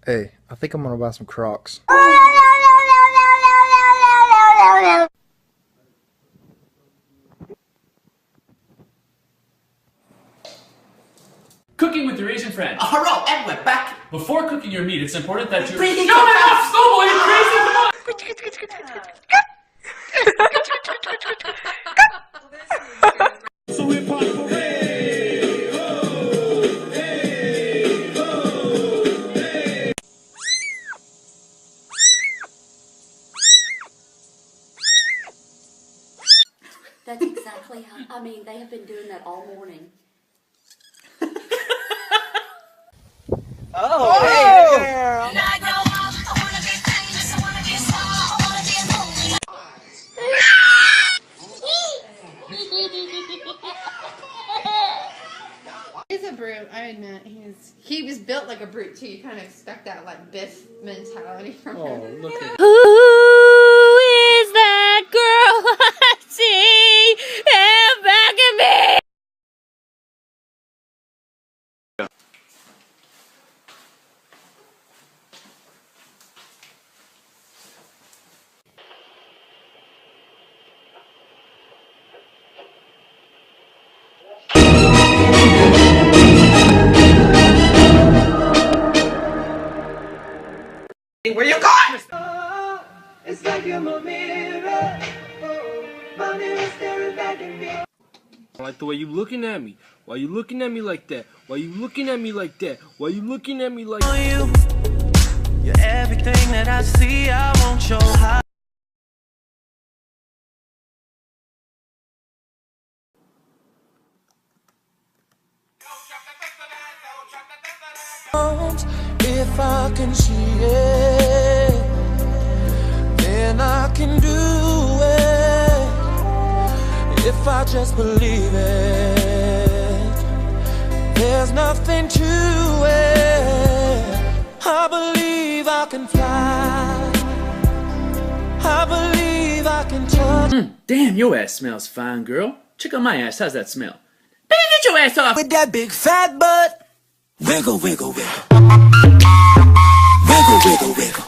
Hey, I think I'm gonna buy some Crocs. Cooking with your Asian friend. Hello, and we're back. Before cooking your meat, it's important that you... Breathing Shut it off, Snowball, you crazy! Come on! So hip hop parade. Oh, hey, oh, hey. That's exactly how, I mean, they have been doing that all morning. Oh, hey, girl. He's a brute, I admit. He was built like a brute too. You kind of expect that like Biff mentality from him. Oh, look at... Who is that girl I see in back of me? Where you going? It's like you're my mirror. Oh, my mirror staring back at me. I like the way you looking at me. Why you looking at me like that? Why you looking at me like that? Why you looking at me like that? You're everything that I see. I want your heart. If I can see it, then I can do it. If I just believe it, there's nothing to it. I believe I can fly. I believe I can touch. Damn, your ass smells fine, girl. Check out my ass. How's that smell? Baby, get your ass off! With that big fat butt. Wiggle, wiggle, wiggle. Wiggle, wiggle, wiggle.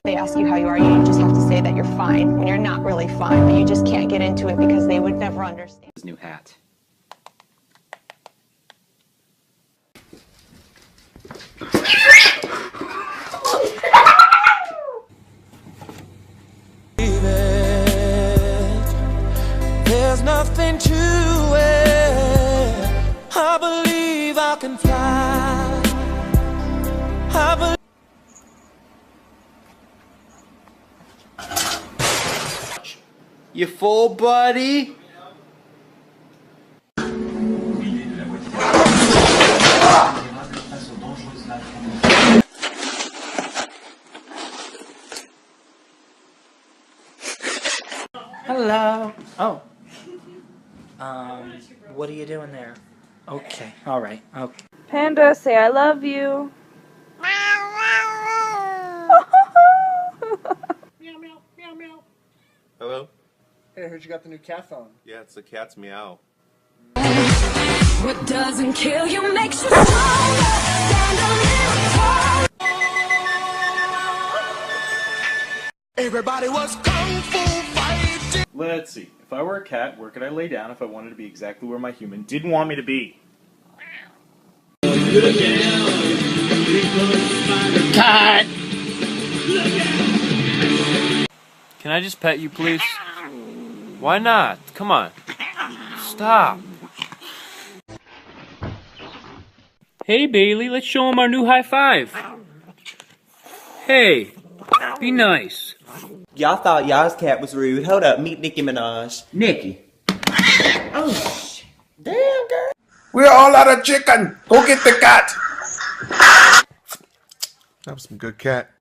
They ask you how you are, you just have to say that you're fine when you're not really fine, but you just can't get into it because they would never understand. His new hat. There's nothing to it. I believe I can fly. I believe. You full, buddy? Hello. Oh. What are you doing there? Okay. All right. Okay. Panda, say I love you. Hello? Hey, I heard you got the new cat phone. Yeah, it's the cat's meow. What doesn't kill you makes you stronger. Stand a little taller. Everybody was kung fu fighting. Let's see. If I were a cat, where could I lay down if I wanted to be exactly where my human didn't want me to be? Cat! Can I just pet you, please? Why not? Come on. Stop. Hey, Bailey, let's show him our new high five. Hey, be nice. Y'all thought y'all's cat was rude. Hold up, meet Nicki Minaj. Nicki. Oh, shit. Damn, girl. We're all out of chicken. Go get the cat. That was some good cat.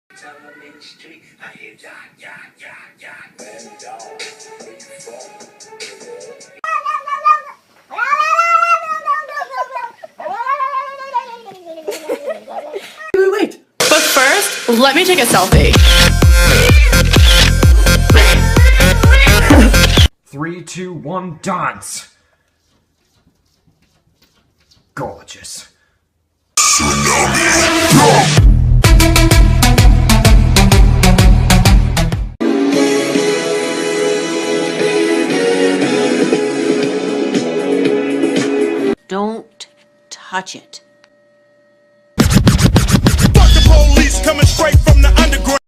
Wait. But first, let me take a selfie. 3, 2, 1, dance! Gorgeous. Don't touch it. Fuck the police coming straight from the underground.